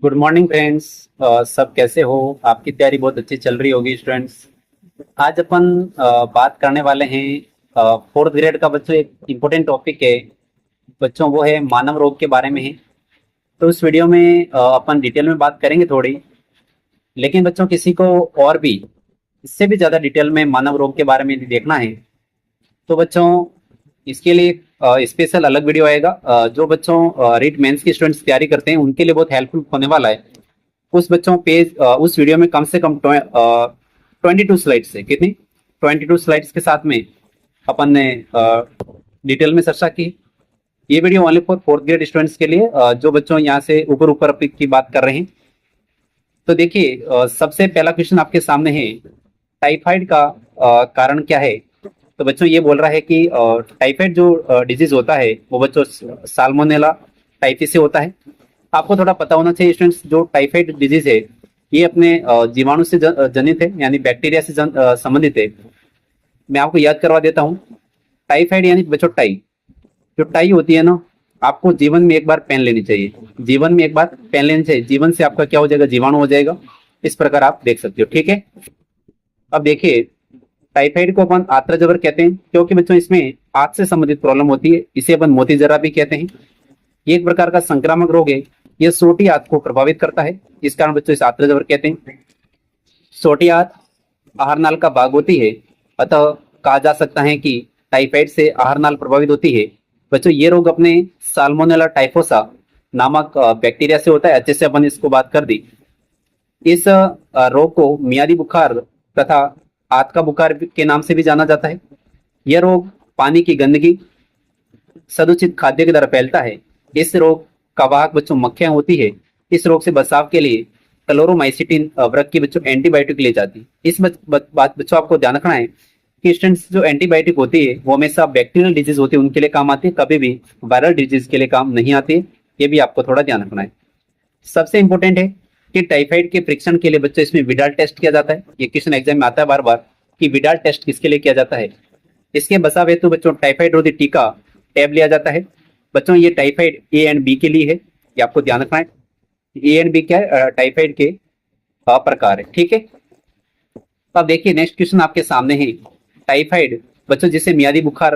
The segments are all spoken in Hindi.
Good morning friends. सब कैसे हो? आपकी तैयारी बहुत अच्छी चल रही होगी स्टूडेंट्स। आज अपन बात करने वाले हैं फोर्थ ग्रेड का बच्चों एक इम्पोर्टेंट टॉपिक है बच्चों, वो है मानव रोग के बारे में है। तो इस वीडियो में अपन डिटेल में बात करेंगे थोड़ी, लेकिन बच्चों किसी को और भी इससे भी ज़्यादा डिटेल में मानव रोग के बारे में देखना है तो बच्चों इसके लिए स्पेशल अलग वीडियो आएगा। जो बच्चों रीट मेंस की स्टूडेंट्स तैयारी करते हैं उनके लिए बहुत हेल्पफुल होने वाला है। उस बच्चों पेज उस वीडियो में कम से कम 22 स्लाइड्स है। कितनी? 22 स्लाइड्स के साथ में अपन ने डिटेल में चर्चा की। ये video only for fourth grade students के लिए, जो बच्चों यहाँ से ऊपर ऊपर की बात कर रहे हैं। तो देखिए, सबसे पहला क्वेश्चन आपके सामने है, टाइफाइड का कारण क्या है? तो बच्चों ये बोल रहा है कि टाइफाइड जो डिजीज होता है वो बच्चों साल्मोनेला टाइफी से होता है। आपको थोड़ा पता होना चाहिए स्टूडेंट्स, जो टाइफाइड डिजीज है ये अपने जीवाणु से जनित है, यानी बैक्टीरिया से संबंधित है। मैं आपको याद करवा देता हूँ। टाइफाइड यानी बच्चों टाई, जो टाई होती है ना, आपको जीवन में एक बार पेन लेनी चाहिए। जीवन में एक बार पेन लेनी चाहिए, जीवन से आपका क्या हो जाएगा? जीवाणु हो जाएगा। इस प्रकार आप देख सकते हो। ठीक है, अब देखिए, टाइफाइड को अपन आर्द्र ज्वर कहते हैं क्योंकि बच्चों इसमें आंत से संबंधित प्रॉब्लम होती है। इसे अपन मोती जरा भी कहते हैं। ये एक प्रकार का संक्रामक रोग है। यह सोटी आंत को प्रभावित करता है, इस कारण बच्चों इसे आर्द्र ज्वर कहते हैं। सोटी आंत आहार नाल का भाग होती है, अतः कहा जा सकता है कि टाइफाइड से आहार नाल प्रभावित होती है। बच्चों ये रोग अपने साल्मोनेला टाइफोसा नामक बैक्टीरिया से होता है। अच्छे से अपन इसको बात कर दी। इस रोग को मियादी बुखार तथा आंत का बुखार के नाम से भी जाना जाता है। यह रोग पानी की गंदगी, सदुचित खाद्य के द्वारा फैलता है। इस रोग का वाहक बच्चों मक्खियां होती है। इस रोग से बचाव के लिए क्लोरोमाइसिटिन वृक्क की बच्चों एंटीबायोटिक ली जाती है। इस बात बच्चों आपको ध्यान रखना है कि स्टूडेंट्स, जो एंटीबायोटिक होती है वो हमेशा बैक्टीरियल डिजीज होती है उनके लिए काम आती है, कभी भी वायरल डिजीज के लिए काम नहीं आती है। ये भी आपको थोड़ा ध्यान रखना है। सबसे इंपॉर्टेंट है कि टाइफाइड के परीक्षण के लिए बच्चों इसमें विडाल टेस्ट किया जाता है। ये क्वेश्चन एग्जाम में आता है बार बार कि विडाल टेस्ट किसके लिए किया जाता है। इसके बचाव हेतु बच्चों टाइफाइड रोधी टीका टैब लिया जाता है। बच्चों ये टाइफाइड ए एंड बी के लिए है, ये आपको ध्यान रखना है। ए एंड बी क्या है? टाइफाइड के प्रकार है। ठीक है, अब देखिए नेक्स्ट क्वेश्चन आपके सामने है। टाइफाइड बच्चों जिसे मियादी बुखार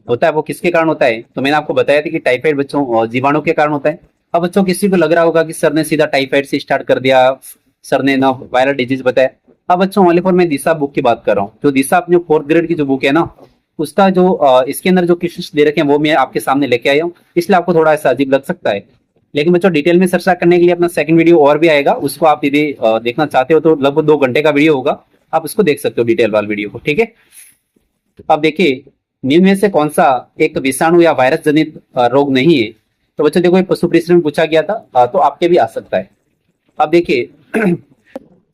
होता है वो किसके कारण होता है? तो मैंने आपको बताया था कि टाइफाइड बच्चों जीवाणु के कारण होता है। अब बच्चों किसी को लग रहा होगा कि सर ने सीधा टाइफाइड से स्टार्ट कर दिया, सर ने ना वायरल डिजीज बताया। अब बच्चों ओनली फॉर मैं दिशा बुक की बात कर रहा हूँ। जो दिशा अपने फोर्थ ग्रेड की जो बुक है ना, उसका जो इसके अंदर जो क्वेश्चन दे रखे हैं वो मैं आपके सामने लेके आया हूँ, इसलिए आपको थोड़ा ऐसा अजीब लग सकता है। लेकिन बच्चों डिटेल में चर्चा करने के लिए अपना सेकंड वीडियो और भी आएगा, उसको आप यदि देखना चाहते हो तो लगभग 2 घंटे का वीडियो होगा, आप उसको देख सकते हो डिटेल वाले वीडियो को। ठीक है, अब देखिए निम्न में से कौन सा एक विषाणु या वायरस जनित रोग नहीं है? तो बच्चों देखो, पशु परीक्षण में पूछा गया था, तो आपके भी आ सकता है। अब देखिए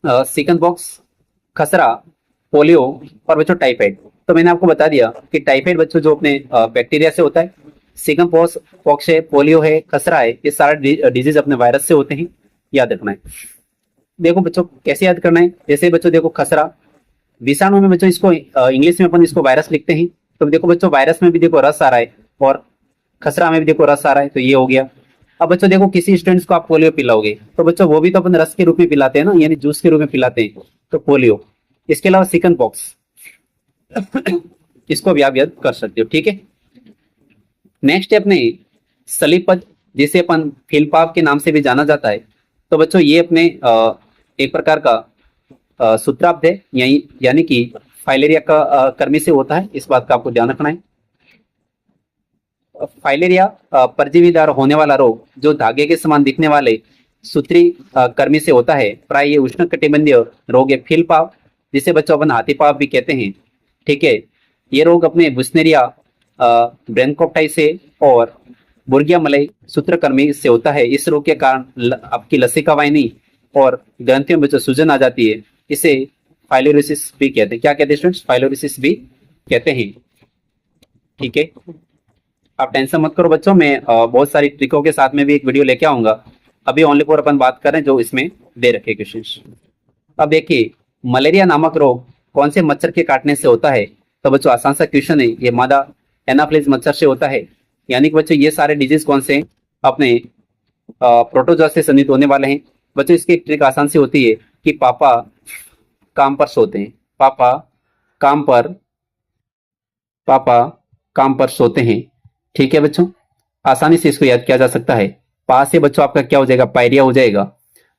चिकन पॉक्स, खसरा, पोलियो और बच्चों टाइफाइड। तो मैंने आपको बता दिया कि टाइफाइड बच्चों जो अपने बैक्टीरिया से होता है, चिकन पॉक्स है, पोलियो है, खसरा है, ये सारे डिजीज अपने वायरस से होते हैं, याद रखना है। देखो बच्चों कैसे याद करना है, जैसे बच्चों देखो खसरा विषाणु में बच्चों इसको इंग्लिश में अपन इसको वायरस लिखते हैं। तो देखो बच्चों वायरस में भी देखो रस आ रहा है और खसरा में भी देखो रस आ रहा है, तो ये हो गया। अब बच्चों देखो किसी स्टूडेंट्स को आप पोलियो पिलाओगे तो बच्चों वो भी तो अपन रस के रूप में पिलाते हैं ना, यानी जूस के रूप में पिलाते हैं, तो पोलियो। इसके अलावा चिकन पॉक्स इसको भी आप याद कर सकते हो। ठीक है, नेक्स्ट है अपने सलीपज, जिसे अपन फिलपाव के नाम से भी जाना जाता है। तो बच्चों ये अपने एक प्रकार का सूत्राब्ध है, यानी कि फाइलेरिया का कर्मी से होता है। इस बात का आपको ध्यान रखना है। फाइलेरिया परजीवी द्वारा होने वाला रोग जो धागे के समान दिखने वाले सूत्री कर्मी से होता है। प्राय ये उष्णकटिबंधीय रोग है। फिलपाव, जिसे बच्चों अपन हाथी पाव भी कहते हैं। ठीक है, ये रोग अपने बुस्नेरिया ब्रेनकोप्टाई से और बुर्गिया मलई सूत्रकर्मी से होता है। इस रोग के कारण आपकी लसिका वाहिनी और ग्रंथियों में जो सूजन आ जाती है, इसे फाइलोरिसिस भी कहते हैं। क्या कहते हैं स्टूडेंट्स? फाइलोरिसिस भी कहते हैं। ठीक है, आप टेंशन मत करो बच्चों, मैं बहुत सारी ट्रिकों के साथ में भी एक वीडियो लेके आऊंगा। अभी ओनली फॉर अपन बात करें जो इसमें दे रखे क्वेश्चंस। अब देखिए मलेरिया नामक रोग कौन से मच्छर के काटने से होता है? तो बच्चों आसान सा क्वेश्चन है, ये मादा एनाफ्लिज मच्छर से होता है। यानी कि बच्चों ये सारे डिजीज कौन से? अपने प्रोटोजोआ से संबंधित होने वाले हैं। बच्चों इसकी एक ट्रिक आसान सी होती है कि पापा काम पर सोते हैं, पापा काम पर, पापा काम पर सोते हैं। ठीक है बच्चों, आसानी से इसको याद किया जा सकता है। पा से बच्चों आपका क्या हो जाएगा, पायरिया हो जाएगा।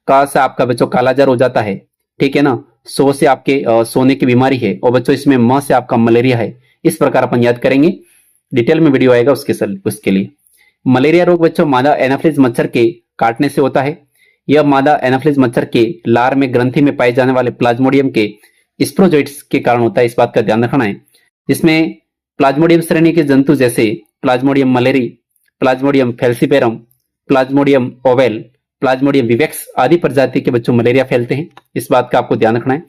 का से आपका बच्चों कालाजार हो जाता है। ठीक है ना। सो से आपके सोने की बीमारी है, और बच्चों इसमें म से आपका मलेरिया है। इस प्रकार अपन याद करेंगे, डिटेल में वीडियो आएगा उसके लिए। मलेरिया रोग बच्चों मादा एनाफिलिस मच्छर के काटने से होता है। यह मादा एनाफिलिस मच्छर के लार में ग्रंथि में पाए जाने वाले प्लाज्मोडियम के स्पोरोजोइट्स के कारण होता है। इस बात का ध्यान रखना है। जिसमें प्लाज्मोडियम श्रेणी के जंतु जैसे Plasmodium malariae, Plasmodium falciparum, Plasmodium oval, Plasmodium vivax आदि प्रजाति के बच्चों मलेरिया फैलते हैं। इस बात का आपको ध्यान रखना है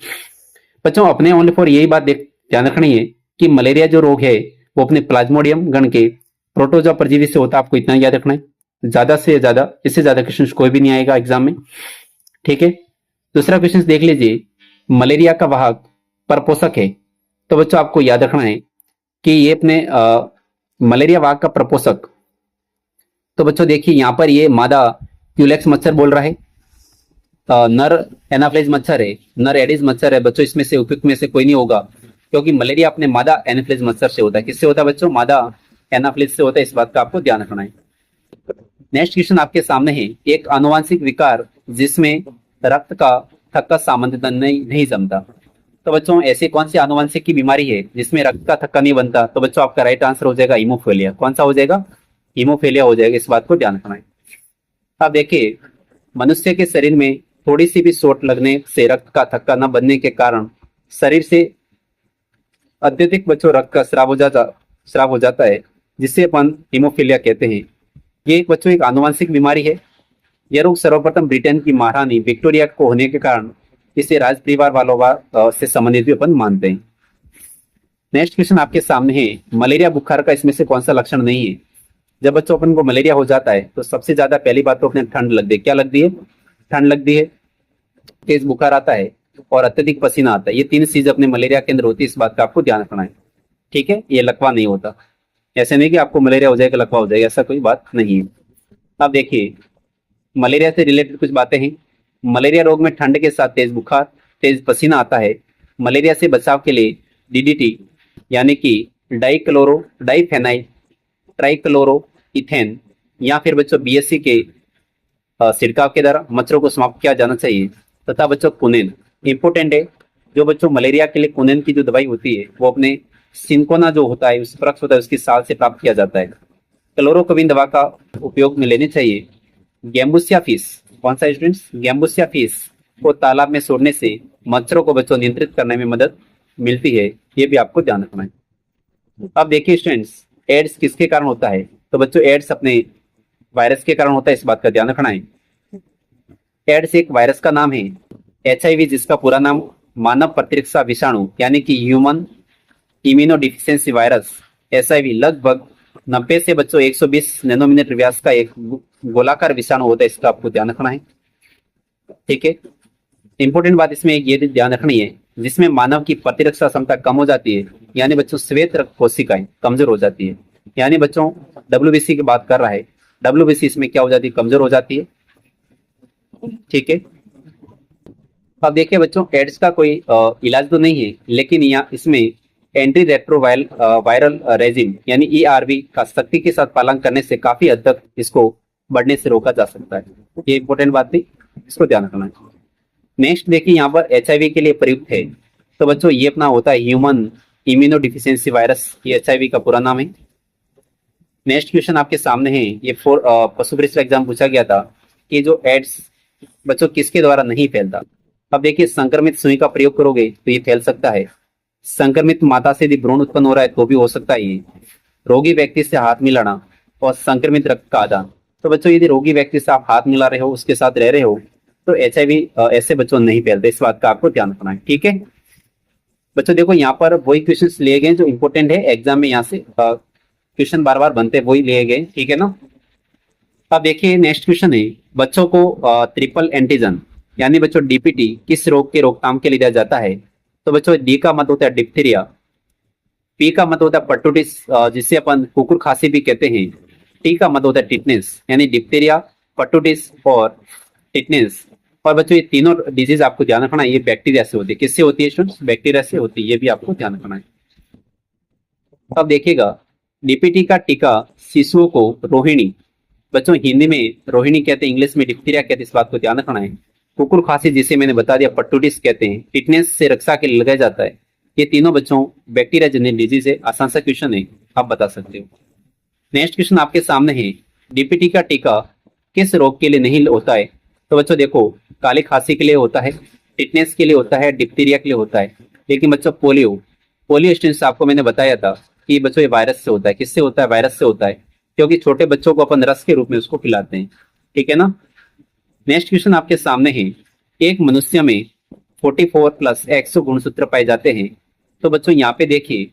बच्चों। अपने ओनली फॉर यही बात ध्यान रखनी है कि मलेरिया जो रोग है वो अपने प्लाज्मोडियम गण के प्रोटोजोआ परजीवी से होता है। आपको इतना याद रखना है। ज्यादा से ज्यादा, इससे ज्यादा क्वेश्चन कोई भी नहीं आएगा एग्जाम में। ठीक है। दूसरा क्वेश्चन देख लीजिए, मलेरिया का वाहक परपोषक है। तो बच्चों आपको याद रखना है कि ये अपने मलेरिया वाहक का प्रपोषक, तो बच्चों देखिए यहां पर ये मादा क्यूलेक्स मच्छर बोल रहा है, नर एनाफ्लेज मच्छर है, नर एडिस मच्छर है। बच्चों इसमें से उपयुक्त में से कोई नहीं होगा, क्योंकि मलेरिया अपने मादा एनाफ्लेज मच्छर से होता है। किससे होता है बच्चों, मादा एनाफ्लेज से होता है। इस बात का आपको ध्यान रखना है। नेक्स्ट क्वेश्चन आपके सामने है, एक आनुवांशिक विकार जिसमें रक्त का थक्का सामान्यतः नहीं जमता। तो बच्चों ऐसी कौन सी आनुवंशिक की बीमारी है जिसमें रक्त का थक्का नहीं बनता। तो बच्चों आपका राइट आंसर हो जाएगा हीमोफीलिया। कौन सा हो जाएगा, हीमोफीलिया हो जाएगा। इस बात को ध्यान रखना है। अब देखिए, मनुष्य के शरीर में थोड़ी सी भी चोट लगने से रक्त का थक्का न बनने के कारण शरीर से अत्यधिक बच्चों रक्त का स्राव हो जाता है, जिसे अपन हीमोफीलिया कहते हैं। ये बच्चों एक आनुवंशिक बीमारी है। यह रोग सर्वप्रथम ब्रिटेन की महारानी विक्टोरिया को होने के कारण इसे राज परिवार वालों से संबंधित भी अपन मानते हैं। नेक्स्ट क्वेश्चन आपके सामने है, मलेरिया बुखार का इसमें से कौन सा लक्षण नहीं है। जब बच्चों अपन को मलेरिया हो जाता है तो सबसे ज्यादा पहली बात तो अपने ठंड लगती है। क्या लगती है, ठंड लगती है, तेज बुखार आता है और अत्यधिक पसीना आता है। ये तीन चीज अपने मलेरिया के अंदर होती है। इस बात का आपको ध्यान रखना है। ठीक है। ये लकवा नहीं होता। ऐसे नहीं कि आपको मलेरिया हो जाएगा लकवा हो जाएगा, ऐसा कोई बात नहीं है। अब देखिए, मलेरिया से रिलेटेड कुछ बातें हैं। मलेरिया रोग में ठंड के साथ तेज बुखार, तेज पसीना आता है। मलेरिया से बचाव के लिए डीडीटी यानी कि डाइफेनाइल ट्राइक्लोरोइथेन या फिर बच्चों बीएससी के छिड़काव के द्वारा मच्छरों को समाप्त किया जाना चाहिए। तथा बच्चों कुनेन इंपोर्टेंट है। जो बच्चों मलेरिया के लिए कुनेन की जो दवाई होती है वो अपने सिंकोना जो होता है, उस वृक्ष होता है, उसकी साल से प्राप्त किया जाता है। क्लोरोक्विन दवा का उपयोग में लेनी चाहिए। गैम्बुसिया फिश, कौन सा स्टूडेंट्स, गैम्बुसिया फिश को तालाब में छोड़ने से मच्छरों को बच्चों नियंत्रित करने में मदद मिलती है। ये भी आपको ध्यान रखना है। अब देखिए स्टूडेंट्स, एड्स किसके कारण होता है। तो बच्चों एड्स अपने वायरस के कारण होता है। इस बात का ध्यान रखना है। एड्स एक वायरस का नाम है। एचआईवी जिसका पूरा नाम मानव प्रतिरक्षा विषाणु यानी कि ह्यूमन इम्यूनोडिफिशियंसी वायरस एचआईवी लगभग 90 से बच्चों 120 नैनोमीटर व्यास का एक गोलाकार विषाणु होता है। इसका आपको ध्यान रखना है। ठीक है। इंपोर्टेंट बात इसमें एक ये ध्यान रखनी है, जिसमें मानव की प्रतिरक्षा क्षमता कम हो जाती है, यानी बच्चों श्वेत रक्त कोशिकाएं कमजोर हो जाती है। यानी बच्चों डब्ल्यूबीसी की बात कर रहा है, डब्ल्यूबीसी इसमें क्या हो जाती है, कमजोर हो जाती है। ठीक है। अब देखिए बच्चों, एड्स का कोई इलाज तो नहीं है, लेकिन यहाँ इसमें एंटी रेट्रोवायरल रेजिम यानी ईआरवी का सख्ती के साथ पालन करने से काफी हद तक इसको बढ़ने से रोका जा सकता है। ये इंपॉर्टेंट बात थी, इसको ध्यान रखना है। नेक्स्ट देखिए, यहाँ पर एचआईवी के लिए प्रयुक्त है। तो बच्चों ये अपना होता है ह्यूमन इम्यूनोडिफिशियंसी वायरस, ये एचआईवी का पूरा नाम है। नेक्स्ट क्वेश्चन आपके सामने है, ये पशु परीक्षा एग्जाम पूछा गया था कि जो एड्स बच्चों किसके द्वारा नहीं फैलता। अब देखिए, संक्रमित सुई का प्रयोग करोगे तो ये फैल सकता है। संक्रमित माता से यदि भ्रूण उत्पन्न हो रहा है तो भी हो सकता है ये। रोगी व्यक्ति से हाथ मिलाना और संक्रमित रक्त का आदान। तो बच्चों यदि रोगी व्यक्ति से आप हाथ मिला रहे हो, उसके साथ रह रहे हो, तो एचआईवी ऐसे बच्चों नहीं फैलते। इस बात का आपको ध्यान रखना है। ठीक है बच्चों, देखो यहाँ पर वही क्वेश्चन लिए गए जो इंपोर्टेंट है एग्जाम में, यहाँ से क्वेश्चन बार बार बनते वही लिए गए। ठीक है ना। अब देखिए नेक्स्ट क्वेश्चन है, बच्चों को ट्रिपल एंटीजन यानी बच्चों डीपीटी किस रोग के रोकथाम के लिए दिया जाता है। तो बच्चों डी का मत होता है डिप्थीरिया, पी का मत होता है परटूटिस जिसे अपन कुकुर खांसी भी कहते हैं, टी का मत होता है टिटनेस यानी डिप्थीरिया पर्टुटिस और टिटनेस। और बच्चों ये तीनों डिजीज आपको ध्यान रखना है, ये बैक्टीरिया से होती है। किससे होती है स्टूडेंट्स? बैक्टीरिया से होती है, ये भी आपको ध्यान रखना है। अब देखिएगा, डीपीटी का टीका शिशुओं को रोहिणी, बच्चों हिंदी में रोहिणी कहते हैं, इंग्लिश में डिप्थीरिया कहते हैं, इस बात को ध्यान रखना है। कुकुर खांसी जिसे मैंने बता दिया पर्टुटिस कहते हैं, टिटनेस से रक्षा के लिए लगाया जाता है। ये तीनों बच्चों बैक्टीरिया जनित डिजीज है। आसान सा क्वेश्चन है, आप बता सकते हो। नेक्स्ट क्वेश्चन आपके सामने है, डीपीटी का टीका किस रोग के लिए नहीं होता है? तो बच्चों देखो, काली खांसी के लिए होता है, टिटनेस के लिए होता है, डिप्थीरिया के लिए होता है। लेकिन बच्चों पोलियो, पोलियो स्टेंस आपको मैंने बताया था कि बच्चों ये वायरस से होता है। किससे होता है? वायरस से होता है, क्योंकि छोटे बच्चों को अपन रस के रूप में उसको पिलाते हैं। ठीक है ना। नेक्स्ट क्वेश्चन आपके सामने है, एक मनुष्य में 44 प्लस एक्स गुणसूत्र पाए जाते हैं। तो बच्चों यहाँ पे देखिए,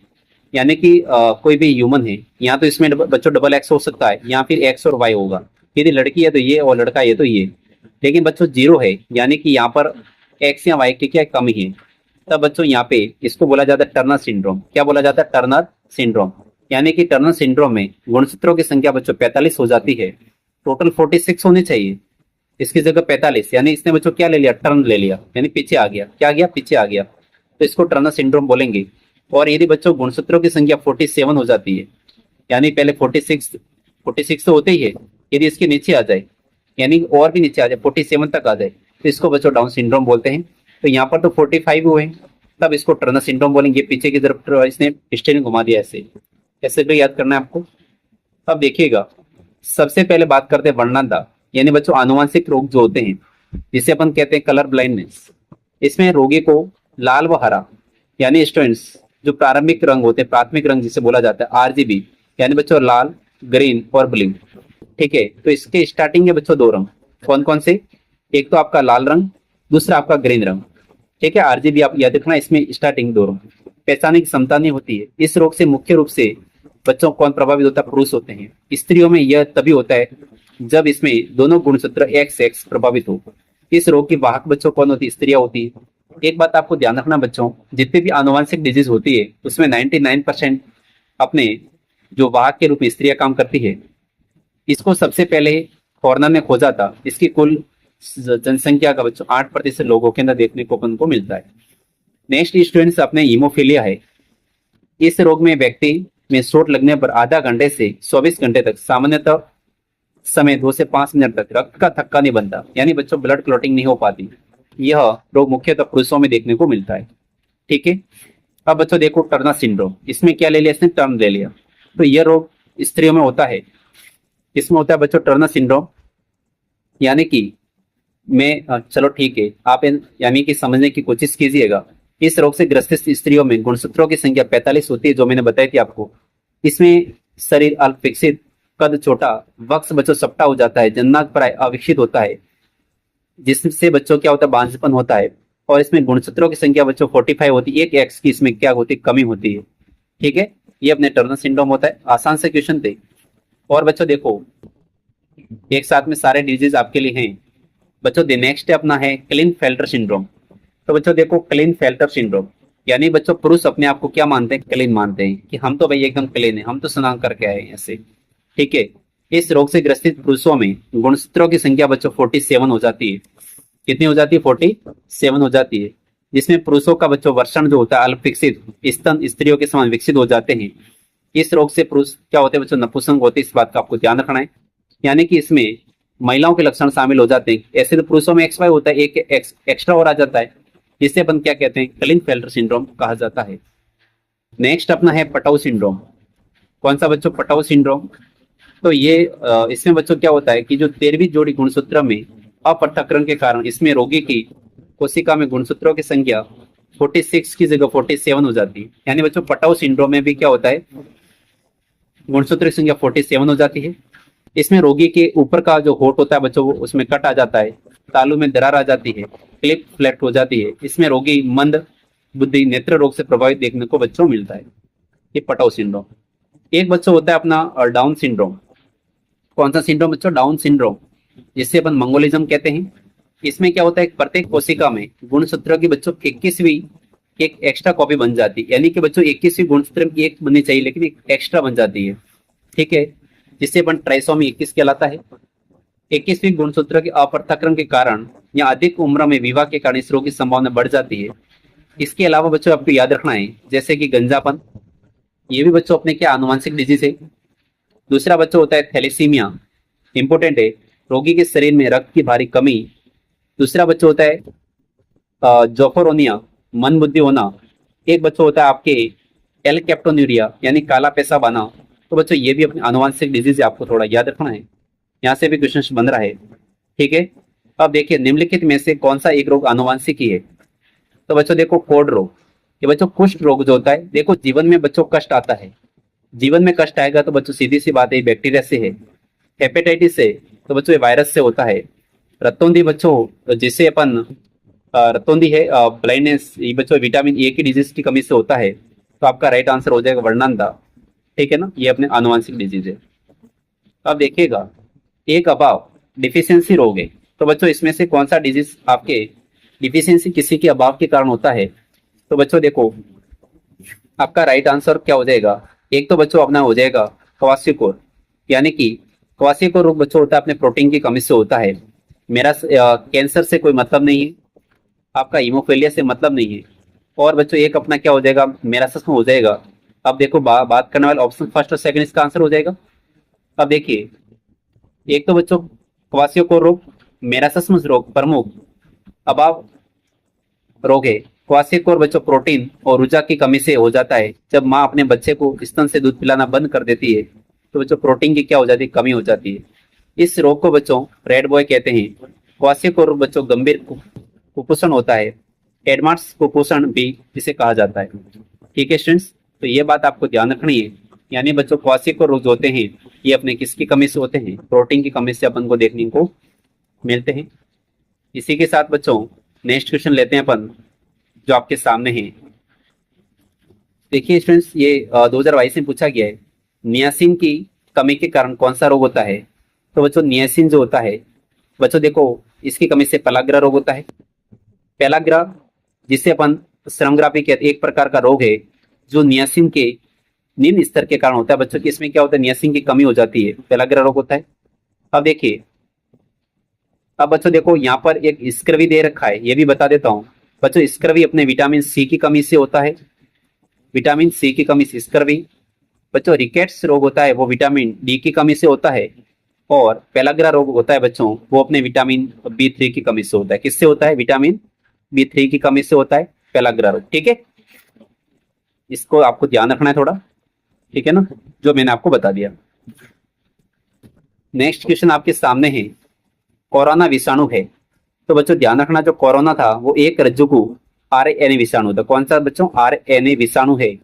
यानी कि कोई भी ह्यूमन है, यहाँ तो इसमें बच्चों डबल एक्स हो सकता है, या फिर एक्स और वाई होगा। यदि लड़की है तो ये, और लड़का है तो ये। लेकिन बच्चों जीरो है, यानी कि यहाँ पर एक्स या वाई की क्या कमी है। तब बच्चों यहाँ पे इसको बोला जाता है टर्नर सिंड्रोम। क्या बोला जाता है? Turner syndrome. यानी कि टर्नर सिंड्रोम में गुणसूत्रों की संख्या बच्चों 45 हो जाती है। टोटल 46 होनी चाहिए, इसकी जगह 45, यानी इसने बच्चों क्या ले लिया? टर्न ले लिया, यानी पीछे आ गया। क्या गया? पीछे आ गया, तो इसको टर्नर सिंड्रोम बोलेंगे। और यदि बच्चों गुणसूत्रों की संख्या 47 हो जाती है, यानी पहले 46 तो होते ही है, यदि इसके नीचे आ जाए, यानी और भी नीचे आ जाए, 47 तक आ जाए, तो इसको बच्चों डाउन सिंड्रोम बोलते हैं। तो यहाँ पर तो 45 हुए, तब इसको टर्नर सिंड्रोम बोलेंगे। पीछे की तरफ इसने स्टेरिंग घुमा दिया ऐसे। ऐसे भी याद करना है आपको। अब देखिएगा, सबसे पहले बात करते हैं वर्णनता, यानी बच्चों आनुवंशिक रोग जो होते हैं, जिसे अपन कहते हैं कलर ब्लाइंडनेस। इसमें रोगी को लाल व हरा, यानी स्टूडेंट्स जो प्रारंभिक रंग होते हैं, प्राथमिक रंग जिसे बोला जाता है आरजीबी, यानी बच्चों लाल, ग्रीन और ब्लू। ठीक है, तो इसके स्टार्टिंग है बच्चों दो रंग। कौन कौन से? एक तो आपका लाल रंग, दूसरा आपका ग्रीन रंग। ठीक है, आरजीबी आप याद रखना, इसमें स्टार्टिंग दो रंग। पहचानने की क्षमता नहीं होती है। इस रोग से मुख्य रूप से बच्चों कौन प्रभावित होता है? पुरुष होते हैं। स्त्रियों में यह तभी होता है जब इसमें दोनों गुणसूत्र एक्स एक्स प्रभावित हो। इस रोग की वाहक बच्चों कौन होती है? स्त्रियां होती है। एक बात आपको ध्यान रखना बच्चों, जितनी भी आनुवंशिक डिजीज होती है उसमें 99% अपने जो वाहक के रूप में स्त्रियां काम करती है। इसको सबसे पहले फॉरनर ने खोजा था। इसकी कुल जनसंख्या का बच्चों 8% लोगों के अंदर देखने को अपन को मिलता है। नेक्स्ट स्टूडेंट्स अपने हीमोफीलिया है। इस रोग में व्यक्ति में चोट लगने पर आधा घंटे से 24 घंटे तक, सामान्यतः समय 2 से 5 मिनट तक रक्त का थक्का नहीं बनता, यानी बच्चों ब्लड क्लॉटिंग नहीं हो पाती। यह रोग मुख्यतः पुरुषों में देखने को मिलता है। ठीक है, अब बच्चों देखो टर्नर सिंड्रोम, इसमें क्या ले लिया इसने? टर्न ले लिया। तो यह रोग स्त्रियों में होता है। इसमें होता है बच्चों टर्नर सिंड्रोम, यानी कि चलो ठीक है, आप यानी कि समझने की कोशिश कीजिएगा। इस रोग से ग्रसित स्त्रियों में गुणसूत्रों की संख्या 45 होती है, जो मैंने बताई थी आपको। इसमें शरीर अल्प विकसित, कद छोटा, वक्ष बच्चों सपटा हो जाता है, जननांग प्राय अविकसित होता है, जिससे बच्चों क्या होता है? बांझपन होता है। और इसमें गुणसूत्रों की संख्या बच्चों 45 होती है, एक एक्स की इसमें क्या होती है? कमी होती है। ठीक है, ये अपने टर्नर सिंड्रोम होता है। आसान से क्वेश्चन थे। और बच्चों देखो, एक साथ में सारे डिजीज आपके लिए हैं बच्चों। नेक्स्ट अपना है क्लिन-फेल्टर सिंड्रोम। तो बच्चों देखो, क्लिन-फेल्टर सिंड्रोम, यानी बच्चों पुरुष अपने आप को क्या मानते हैं? क्लीन मानते हैं, कि हम तो भाई एकदम क्लीन है, हम तो स्नान करके आए ऐसे। ठीक है, इस रोग से ग्रसित पुरुषों में गुणसूत्रों की संख्या बच्चों 47 हो जाती है। कितनी हो जाती है? 47 हो जाती है, जिसमें पुरुषों का बच्चों वर्षण जो होता है अल्प विकसित, स्तन स्त्रियों के समान विकसित हो जाते हैं। इस रोग से पुरुष क्या होते हैं बच्चों? नपुंसक होते हैं। इस बात का आपको ध्यान रखना है, यानी कि इसमें महिलाओं के लक्षण शामिल हो जाते हैं। ऐसे तो पुरुषों में XY होता है, एक एक्स्ट्रा और आ जाता है, जिसे अपन क्या कहते हैं? क्लिन-फेल्टर सिंड्रोम कहा जाता है। नेक्स्ट अपना है पटाउ सिंड्रोम। कौन सा बच्चों? Patau syndrome. तो ये इसमें बच्चों क्या होता है कि जो 13वीं जोड़ी गुणसूत्र में अपठकरण के कारण इसमें रोगी की कोशिका में गुणसूत्रों की संख्या 46 की जगह 47 हो जाती है। यानी बच्चों पटाउ सिंड्रोम में भी क्या होता है? गुणसूत्र की संख्या 47 हो जाती है। इसमें रोगी के ऊपर का जो होठ होता है बच्चों, वो उसमें कट आ जाता है, तालू में दरार आ जाती है, क्लिप फ्लैट हो जाती है। इसमें रोगी मंद बुद्धि, नेत्र रोग से प्रभावित देखने को बच्चों मिलता है। ये पटाउ सिंड्रोम। एक बच्चों होता है अपना डाउन सिंड्रोम। कौन सा सिंड्रोम बच्चों? डाउन सिंड्रोम, जिससे अपन मंगोलिज्म कहते हैं। इसमें क्या होता है? प्रत्येक कोशिका में गुणसूत्र की बच्चों 21वीं एक एक्स्ट्रा कॉपी बन जाती है, यानी कि बच्चों 21वीं गुणसूत्र की एक बननी चाहिए, लेकिन एक एक्स्ट्रा बन जाती है। ठीक है, जिससे अपन ट्राइसोमी 21 कहलाता है। 21वीं गुणसूत्र के अपर्थक्रम के कारण या अधिक उम्र में विवाह के कारण इस रोग की संभावना बढ़ जाती है। इसके अलावा बच्चों आपको याद रखना है जैसे कि गंजापन, ये भी बच्चों अपने क्या आनुवंशिक डिजीज है। दूसरा बच्चों होता है थैलेसीमिया, इंपोर्टेंट है, रोगी के शरीर में रक्त की भारी कमी। दूसरा बच्चों होता है जोफोरोनिया, मन बुद्धि होना। एक बच्चों होता है आपके एल कैप्टोन्यूरिया यानी काला पेशाब आना। तो बच्चों ये भी अपने आनुवंशिक डिजीज है, आपको थोड़ा याद रखना है, यहाँ से भी क्वेश्चन बन रहा है। ठीक है, अब देखिए निम्नलिखित में से कौन सा एक रोग आनुवंशिक ही है। तो बच्चों देखो कोढ़ रोग, ये बच्चों कुष्ठ रोग जो होता है, देखो जीवन में बच्चों कष्ट आता है, जीवन में कष्ट आएगा तो बच्चों सीधी सी बात है बैक्टीरिया से है। हेपेटाइटिस से तो बच्चों ये वायरस से होता है। रतौंधी बच्चों जिसे अपन रतौंधी है ब्लाइंडनेस, ये बच्चों विटामिन ए की डिजीज की कमी से होता है। तो आपका राइट आंसर हो जाएगा वर्णनता। ठीक है ना, ये अपने आनुवंशिक डिजीज है। अब देखिएगा एक अभाव डिफिशियंसी रोग है। तो बच्चों इसमें से कौन सा डिजीज आपके डिफिशियंसी किसी के अभाव के कारण होता है। तो बच्चों देखो आपका राइट आंसर क्या हो जाएगा, एक तो बच्चों अपना हो जाएगा क्वासिकोर, यानी कि क्वासिकोर रोग बच्चों होता है अपने प्रोटीन की कमी से होता है। मेरा कैंसर से कोई मतलब नहीं है, आपका हीमोफीलिया से मतलब नहीं है। और बच्चों एक अपना क्या हो जाएगा, मेरासिस में हो जाएगा। अब देखो बात करने वाले ऑप्शन फर्स्ट और सेकंड इसका आंसर हो जाएगा। अब देखिए एक तो बच्चों क्वासिकोर रोग, मेरासिस रोग प्रमुख अभाव रोग है। क्वासिकोर बच्चों प्रोटीन और ऊर्जा की कमी से हो जाता है। जब माँ अपने बच्चे को स्तन से दूध पिलाना बंद कर देती है तो बच्चों प्रोटीन की क्या हो जाती है, कमी हो जाती है। इस रोग को बच्चों रेड बॉय कहते हैं। क्वासिकोर बच्चों गंभीर कुपोषण होता है, एडवांस कुपोषण भी इसे कहा जाता है। ठीक है स्टूडेंट्स, तो ये बात आपको ध्यान रखनी है। यानी बच्चों क्वासिकोर रोग जो होते हैं ये अपने किसकी कमी से होते हैं, प्रोटीन की कमी से अपन को देखने को मिलते हैं। इसी के साथ बच्चों नेक्स्ट क्वेश्चन लेते हैं अपन जो आपके सामने है। देखिए स्टूडेंट्स ये 2022 में पूछा गया है, नियासिन की कमी के कारण कौन सा रोग होता है। तो बच्चों नियासिन जो होता है बच्चों देखो इसकी कमी से पेलाग्रा रोग होता है। पेलाग्रा जिसे अपन श्रमग्राफी कहते एक प्रकार का रोग है जो नियासिन के निम्न स्तर के कारण होता है। बच्चों की इसमें क्या होता है, नियासिन की कमी हो जाती है, पेलाग्रा रोग होता है। अब देखिए अब बच्चों देखो यहाँ पर एक स्क्रवी दे रखा है, ये भी बता देता हूँ बच्चों। स्क्रवी अपने विटामिन सी की कमी से होता है, विटामिन सी की कमी से स्क्रवी। बच्चों रिकेट्स रोग होता है वो विटामिन डी की कमी से होता है। और पेलाग्रा रोग होता है बच्चों वो अपने विटामिन B3 की कमी से होता है। किससे होता है, विटामिन B3 की कमी से होता है पेलाग्रा रोग। ठीक है, इसको आपको ध्यान रखना है थोड़ा, ठीक है ना, जो मैंने आपको बता दिया। नेक्स्ट क्वेश्चन आपके सामने है, कोरोना विषाणु है। तो बच्चों ध्यान रखना जो कोरोना था वो एक रज्जुकु RNA विषाणु था। कौन सा बच्चों, RNA विषाणु है।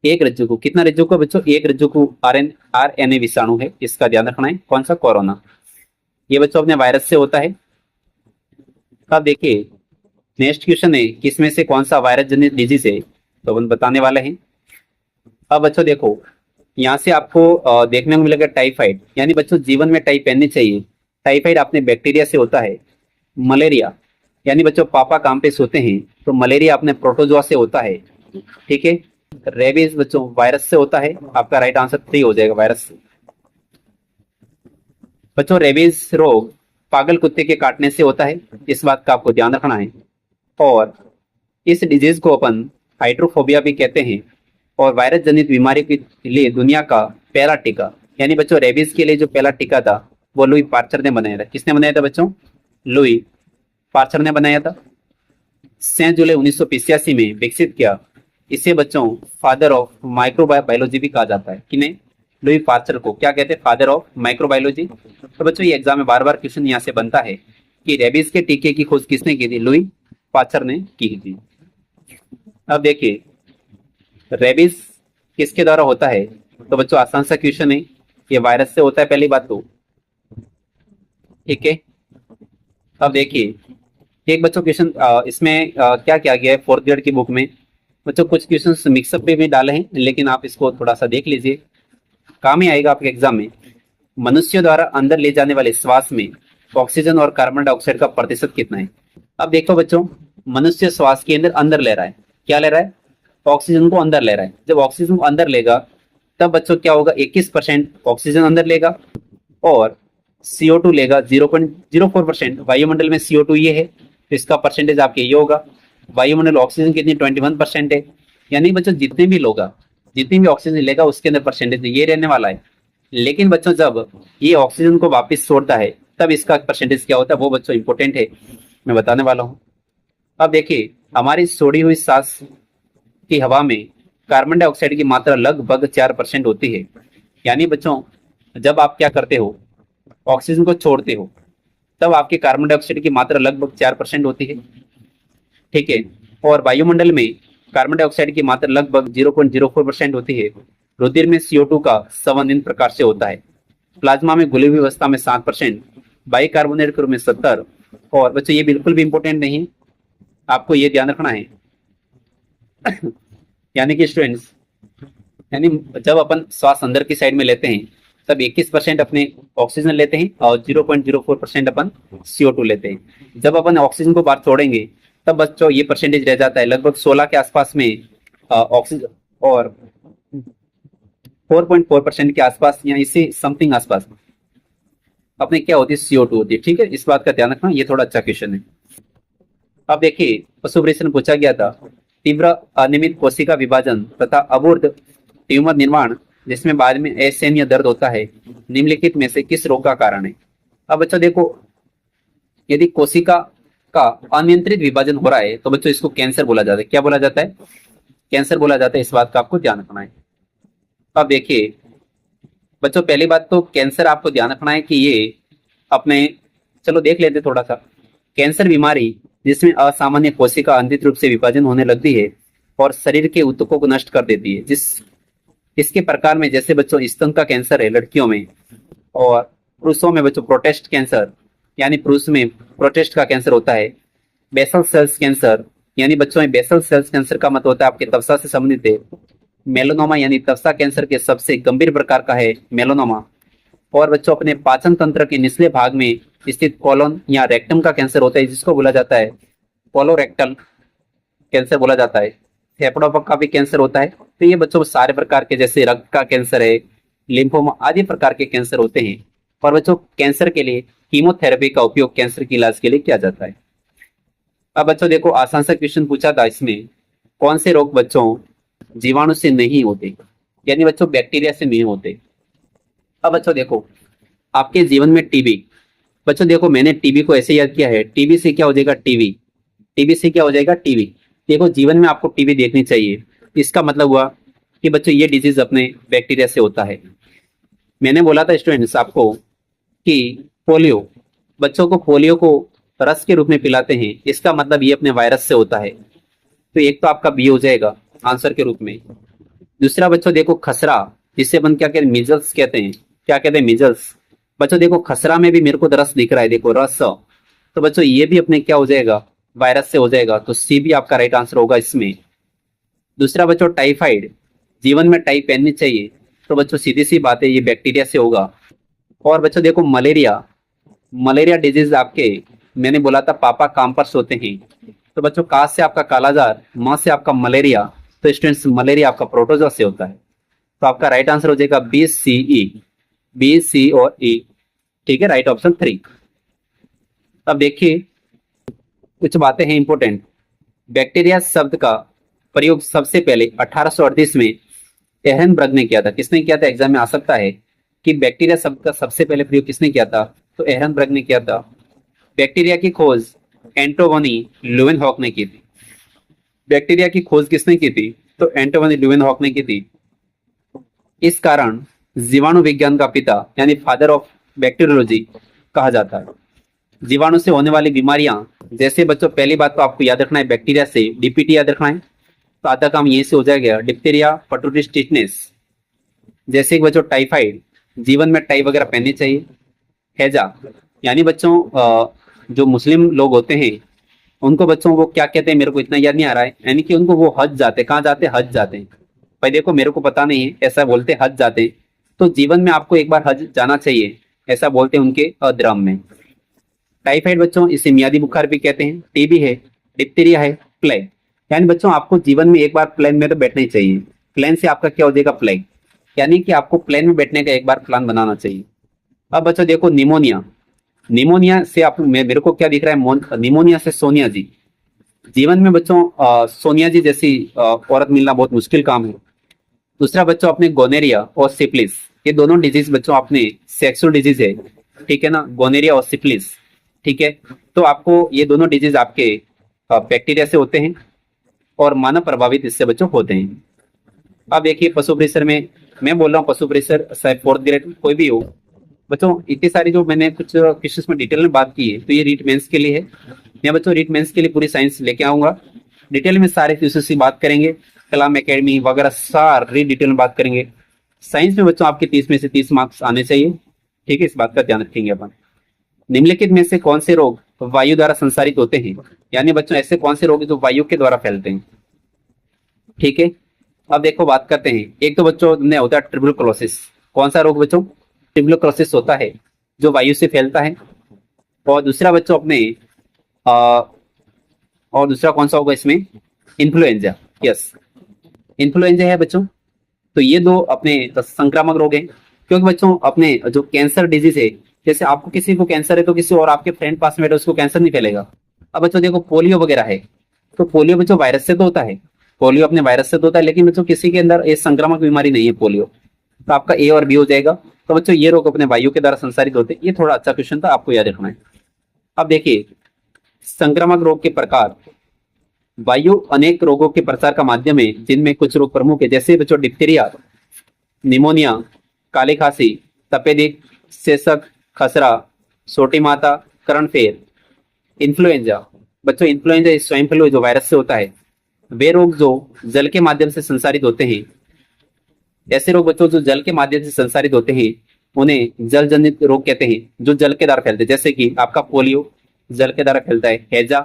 एक रज्जुकु, कितना रज्जुकु बच्चों, एक रज्जुकु RNA विषाणु है, इसका ध्यान रखना है। कौन सा, कोरोना। ये बच्चों अपने वायरस से होता है। अब देखिए नेक्स्ट क्वेश्चन है, किसमें से कौन सा वायरस जनित डिजीज है, तो अपन बताने वाले हैं। अब बच्चों देखो यहाँ से आपको देखने को मिलेगा टाइफाइड, यानी बच्चों जीवन में टाई पहननी चाहिए। टाइफाइड अपने बैक्टीरिया से होता है। मलेरिया यानी बच्चों पापा काम्पेस होते हैं, तो मलेरिया अपने प्रोटोजोआ से होता है। ठीक है, रेबीज बच्चों वायरस से होता है। आपका राइट आंसर 3 हो जाएगा, वायरस से। बच्चों रेबीज रोग पागल कुत्ते के काटने से होता है, इस बात का आपको ध्यान रखना है। और इस डिजीज को अपन हाइड्रोफोबिया भी कहते हैं। और वायरस जनित बीमारी के लिए दुनिया का पहला टीका, यानी बच्चों रेबीज के लिए जो पहला टीका था वो लुई पार्चर ने बनाया था। किसने बनाया था बच्चों, लुई पार्चर ने बनाया था। 6 जुलाई 1985 में विकसित किया। इसे बच्चों फादर ऑफ माइक्रोबायोलॉजी भी कहा जाता है। किन्हें, लुई पार्चर को क्या कहते हैं, फादर ऑफ माइक्रोबायोलॉजी। तो बच्चों ये एग्जाम में बार बार क्वेश्चन यहाँ से बनता है कि रेबीज के टीके की खोज किसने की थी, लुई पार्चर ने की थी। अब देखिए रेबीज किसके द्वारा होता है, तो बच्चों आसान सा क्वेश्चन है, ये वायरस से होता है पहली बात तो। ठीक है, अब देखिए एक बच्चों क्वेश्चन इसमें क्या किया गया है 4th ग्रेड की बुक में। बच्चों कुछ क्वेश्चंस मिक्सअप पे भी डाले हैं, लेकिन आप इसको थोड़ा सा देख लीजिए, काम ही आएगा आपके एग्जाम में। मनुष्य द्वारा अंदर ले जाने वाले श्वास में ऑक्सीजन और कार्बन डाइऑक्साइड का प्रतिशत कितना है। अब देखो बच्चों मनुष्य श्वास के अंदर ले रहा है, क्या ले रहा है, ऑक्सीजन को अंदर ले रहा है। जब ऑक्सीजन को अंदर लेगा तब बच्चों क्या होगा, 21% ऑक्सीजन अंदर लेगा और CO2 लेगा 0.04%। वायुमंडल में CO2 ये है, तो इसका परसेंटेज आपके ये होगा। वायुमंडल ऑक्सीजन कितनी 21% है, यानी बच्चों जितनी भी ऑक्सीजन लेगा उसके अंदर परसेंटेज ये रहने वाला है। लेकिन बच्चों जब ये ऑक्सीजन को वापस छोड़ता है तब इसका परसेंटेज क्या होता है, वो बच्चों इंपॉर्टेंट है, मैं बताने वाला हूँ। अब देखिए, हमारी छोड़ी हुई सांस की हवा में कार्बन डाइऑक्साइड की मात्रा लगभग 4% होती है। यानी बच्चों जब आप क्या करते हो, ऑक्सीजन को छोड़ते हो, तब आपके कार्बन डाइऑक्साइड की मात्रा लगभग 4% होती है, ठीक है। और वायुमंडल में कार्बन डाइऑक्साइड की मात्रा लगभग 0.04% होती है। रुधिर में CO2 का संवहन इन प्रकार से होता है। प्लाज्मा में घुली हुई अवस्था में 7%, बाइकार्बोनेट के रूप में 70। और बच्चों ये बिल्कुल भी इंपॉर्टेंट नहीं, आपको ये ध्यान रखना है यानी कि स्टूडेंट्स, यानी जब अपन श्वास अंदर की साइड में लेते हैं तब 21% अपने ऑक्सीजन लेते हैं और 0.04% अपन CO2 लेते हैं। जब अपन ऑक्सीजन को बाहर छोड़ेंगे तब बच्चों ये परसेंटेज रह जाता है लगभग 16 के आसपास में ऑक्सीजन, और 4.4% के आसपास या इससे समथिंग आसपास अपने क्या होती है, CO2 होती है, ठीक है। इस बात का ध्यान रखना, ये थोड़ा अच्छा क्वेश्चन है। अब देखिए, पशु प्रश्न पूछा गया था, तीव्र अनियमित कोशिका विभाजन तथा अवरुद्ध ट्यूमर निर्माण जिसमें बाद में असहनीय दर्द होता है, निम्नलिखित में से किस रोग का कारण है। अब बच्चों देखो, यदि कोशिका का अनियंत्रित विभाजन हो रहा है तो बच्चों इसको कैंसर बोला जाता है। क्या बोला जाता है? कैंसर बोला जाता है। इस बात का आपको ध्यान रखना है। अब देखिए बच्चों, पहली बात तो कैंसर आपको ध्यान रखना है कि ये अपने, चलो देख लेते थोड़ा सा। कैंसर बीमारी जिसमें असामान्य कोशिका अनियंत्रित रूप से विभाजन होने लगती है और शरीर के ऊतकों को नष्ट कर देती है। इसके प्रकार में जैसे बच्चों स्तन का कैंसर है लड़कियों में, और पुरुषों में बच्चों प्रोटेस्ट कैंसर, यानी पुरुष में प्रोटेस्ट का कैंसर होता है। बेसल सेल्स कैंसर, यानी बच्चों में बेसल सेल्स कैंसर का मतलब होता है आपके त्वचा से संबंधित है। मेलोनोमा यानी त्वचा कैंसर के सबसे गंभीर प्रकार का है मेलोनोमा। और बच्चों अपने पाचन तंत्र के निचले भाग में स्थित कोलोन या रेक्टम का कैंसर होता है, जिसको बोला जाता है कोलोरेक्टल कैंसर बोला जाता है। फेफड़ों का भी कैंसर होता है। तो ये बच्चों सारे प्रकार के, जैसे रक्त का कैंसर है, लिम्फोमा आदि प्रकार के कैंसर होते हैं। और बच्चों कैंसर के लिए कीमोथेरेपी का उपयोग कैंसर के इलाज के लिए किया जाता है। अब बच्चों देखो, आसान सा क्वेश्चन पूछा था इसमें, कौन से रोग बच्चों जीवाणु से नहीं होते, यानी बच्चों बैक्टीरिया से नहीं होते। अब बच्चों देखो, आपके जीवन में टीबी, बच्चों देखो मैंने टीबी को ऐसे याद किया है, टीबी से क्या हो जाएगा, टीबी से क्या हो जाएगा, टीबी। देखो जीवन में आपको टीबी देखनी चाहिए। इसका मतलब हुआ कि बच्चों ये डिजीज अपने बैक्टीरिया से होता है। मैंने बोला था स्टूडेंट्स आपको कि पोलियो, बच्चों को पोलियो को रस के रूप में पिलाते हैं, इसका मतलब ये अपने वायरस से होता है। तो एक तो आपका बी हो जाएगा आंसर के रूप में। दूसरा बच्चों देखो, खसरा, जिससे अपन क्या कहते हैं, मिजल्स कहते हैं। क्या कहते हैं, मिजल्स। बच्चों देखो खसरा में भी मेरे को रस दिख रहा है, देखो रस, तो बच्चों ये भी अपने क्या हो जाएगा, वायरस से हो जाएगा। तो सी भी आपका राइट आंसर होगा इसमें। दूसरा बच्चों टाइफाइड, जीवन में टाई पहननी चाहिए, तो बच्चों सीधी सी बात है ये बैक्टीरिया से होगा। और बच्चों देखो मलेरिया डिजीज आपके, मैंने बोला था पापा काम्पर्स होते हैं। तो बच्चों का से आपका कालाजार, माँ से आपका मलेरिया, तो स्टूडेंट्स मलेरिया आपका प्रोटोजोआ से होता है। तो आपका राइट आंसर हो जाएगा बी सी और ई, ठीक है, राइट ऑप्शन 3। अब देखिए कुछ बातें हैं इंपॉर्टेंट। बैक्टीरिया शब्द का प्रयोग सबसे पहले 1838 में एहरनबर्ग ने किया था। किसने किया था, एग्जाम में आ सकता है कि बैक्टीरिया शब्द का सबसे पहले प्रयोग किसने किया था, तो एहरनबर्ग ने किया था। बैक्टीरिया की खोज एंटोनी लुवेनहॉक ने की थी। बैक्टीरिया की खोज किसने की थी, तो एंटोनी लुवेनहॉक ने की थी। इस कारण जीवाणु विज्ञान का पिता यानी फादर ऑफ बैक्टीरियोलॉजी कहा जाता है। जीवाणु से होने वाली बीमारियां, जैसे बच्चों पहली बात तो आपको याद रखना है, बैक्टीरिया से डीपीटी याद रखना है, तो आधा काम यहीं से हो जाएगा, डिप्थीरिया, परटूसिस, टिटनेस। जैसे कि बच्चों टाइफाइड, जीवन में टाई वगैरह पहननी चाहिए। हैजा, यानी बच्चों जो मुस्लिम लोग होते हैं उनको बच्चों वो क्या कहते हैं, मेरे को इतना याद नहीं आ रहा है, यानी कि उनको वो हज जाते, कहाँ जाते, हज जाते हैं। भाई देखो मेरे को पता नहीं है, ऐसा बोलते हज जाते हैं। तो जीवन में आपको एक बार हज जाना चाहिए, ऐसा बोलते हैं उनके धर्म में। टाइफाइड बच्चों इसे मियादी बुखार भी कहते हैं। टीबी है, डिप्थीरिया है, प्लेग, यानी बच्चों आपको जीवन में एक बार प्लेन में तो बैठना ही चाहिए। प्लेन से आपका क्या हो जाएगा, प्लेग, यानी कि आपको प्लेन में बैठने का एक बार प्लान बनाना चाहिए। अब बच्चों देखो निमोनिया, निमोनिया से आप मेरे को क्या दिख रहा है, निमोनिया से सोनिया जी। जीवन में बच्चों सोनिया जी जैसी औरत मिलना बहुत मुश्किल काम है। दूसरा बच्चों अपने गोनेरिया और सिफिलिस, ये दोनों डिजीज बच्चों अपने सेक्सुअल डिजीज है, ठीक है ना, गोनेरिया और सिफिलिस, ठीक है। तो आपको ये दोनों डिजीज आपके बैक्टीरिया से होते हैं और मानव प्रभावित इससे बच्चों होते हैं। अब देखिए पशु प्रेशर में, मैं बोल रहा हूँ पशु प्रेशर चाहे फोर्थ ग्रेड कोई भी हो बच्चों, इतनी सारी जो मैंने कुछ क्वेश्चंस में डिटेल में बात की है, तो ये रीट मेंस के लिए है। मैं बच्चों रीट मेंस के लिए पूरी साइंस लेके आऊंगा, डिटेल में सारे क्वेश्चंस की बात करेंगे, कलाम एकेडमी वगैरह सारी डिटेल में बात करेंगे। साइंस में बच्चों आपके 30 में से 30 मार्क्स आने चाहिए, ठीक है, इस बात का ध्यान रखेंगे अपन। निम्नलिखित में से कौन से रोग वायु द्वारा संसारित होते हैं, यानी बच्चों ऐसे कौन से रोग जो वायु के द्वारा फैलते हैं, ठीक है। अब देखो बात करते हैं, एक तो बच्चों ने होता है ट्यूबरकुलोसिस। कौन सा रोग बच्चों, ट्यूबरकुलोसिस होता है जो वायु से फैलता है। और दूसरा बच्चों अपने आ, और दूसरा कौन सा होगा इसमें, इन्फ्लुएंजा, यस इन्फ्लुएंजा है बच्चों। तो ये दो अपने संक्रामक रोग हैं, क्योंकि बच्चों अपने जो कैंसर डिजीज है, जैसे आपको किसी को कैंसर है तो किसी और आपके फ्रेंड पास में बैठे उसको कैंसर नहीं फैलेगा। अब बच्चों देखो पोलियो वगैरह है, तो पोलियो बच्चों वायरस से तो होता है, पोलियो अपने वायरस से तो होता है, लेकिन बच्चों किसी के अंदर ये संक्रामक बीमारी नहीं है पोलियो, तो आपका ए और बी हो जाएगा। तो बच्चों ये रोग अपने वायु के द्वारा संसारित होते हैं, ये थोड़ा अच्छा क्वेश्चन था, आपको याद रखना है। अब देखिए संक्रामक रोग के प्रकार, वायु अनेक रोगों के प्रसार का माध्यम है, जिनमें कुछ रोग प्रमुख है, जैसे बच्चों डिप्थीरिया, निमोनिया, काली खांसी, तपेदिक, सेसक, खसरा, सोटी माता, करणफेर, इन्फ्लुएंजा। बच्चों इन्फ्लुएंजा स्वाइन फ्लू जो वायरस से होता है, वे रोग जो जल के माध्यम से संसारित होते हैं। ऐसे रोग बच्चों जो जल के माध्यम से संसारित होते हैं उन्हें जल जनित रोग कहते हैं, जो जल के द्वारा फैलते हैं, जैसे कि आपका पोलियो जल के द्वारा फैलता है, हैजा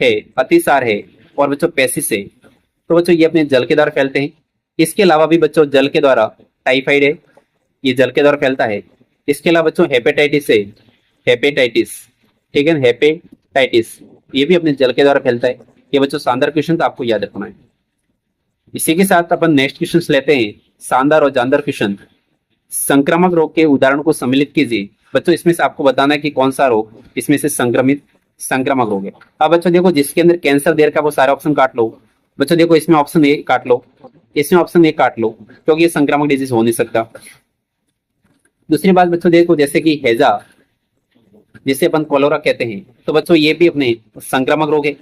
है, अतिसार है, और बच्चों पेसिस है, तो बच्चों ये अपने जल के द्वारा फैलते हैं। इसके अलावा भी बच्चों जल के द्वारा टाइफाइड है, ये जल के द्वारा फैलता है। इसके अलावा बच्चों हेपेटाइटिस है, हेपेटाइटिस, ठीक है, हेपेटाइटिस ये भी अपने जल के द्वारा फैलता है। ये बच्चों शानदार क्वेश्चन तो आपको याद रखना है। इसी के साथ अपन नेक्स्ट क्वेश्चन लेते हैं, शानदार और जानदार क्वेश्चन। संक्रामक रोग के उदाहरण को सम्मिलित कीजिए। बच्चों इसमें से आपको बताना है कि कौन सा रोग इसमें से संक्रामक रोग है। अब बच्चों देखो जिसके अंदर कैंसर देर का वो सारे ऑप्शन काट लो। बच्चों देखो इसमें ऑप्शन ए काट लो, इसमें ऑप्शन ए काट लो, क्योंकि ये संक्रामक डिजीज हो नहीं सकता। दूसरी बात बच्चों देखो जैसे कि हैजा, जिसे अपन कोलोरा कहते हैं, तो बच्चों ये भी अपने संक्रामक रोग है,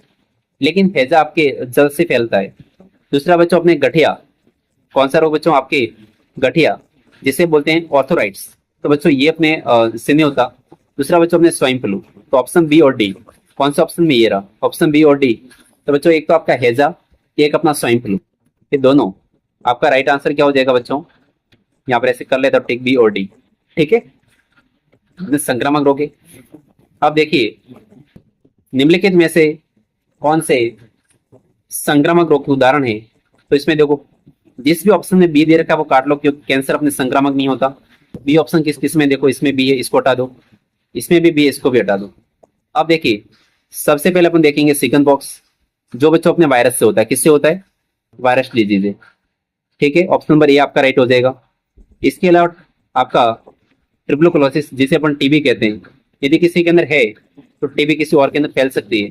लेकिन हैजा आपके जल से फैलता है। दूसरा बच्चों अपने गठिया, कौन सा रोग बच्चों, आपके गठिया जिसे बोलते हैं ऑर्थोराइट्स, तो बच्चों ये अपने से नहीं होता। दूसरा बच्चों अपने स्वाइन फ्लू, तो ऑप्शन बी और डी, कौन सा ऑप्शन में ये रहा, ऑप्शन बी और डी। तो बच्चों एक तो आपका हैजा, एक अपना स्वाइन फ्लू, ये दोनों आपका राइट आंसर क्या हो जाएगा बच्चों, यहाँ पर ऐसे कर लेता टिक बी और डी, ठीक है, संक्रामक रोग है। अब देखिए निम्नलिखित में से कौन से संक्रामक रोग के उदाहरण है, तो इसमें देखो जिस भी ऑप्शन में बी दे रखा है वो काट लो, क्योंकि कैंसर अपने संक्रामक नहीं होता। बी ऑप्शन किस किस में, देखो इसमें बी है, इसको हटा दो, इसमें भी बी है, इसको भी हटा दो। अब देखिए सबसे पहले अपन देखेंगे चिकन पॉक्स, जो बच्चों अपने वायरस से होता है, किससे होता है, वायरस डिजीज है, ठीक है, ऑप्शन नंबर ए आपका राइट हो जाएगा। इसके अलावा आपका ट्यूबरकुलोसिस जिसे अपन टीबी कहते हैं, यदि किसी के अंदर है तो टीबी किसी और के अंदर फैल सकती है,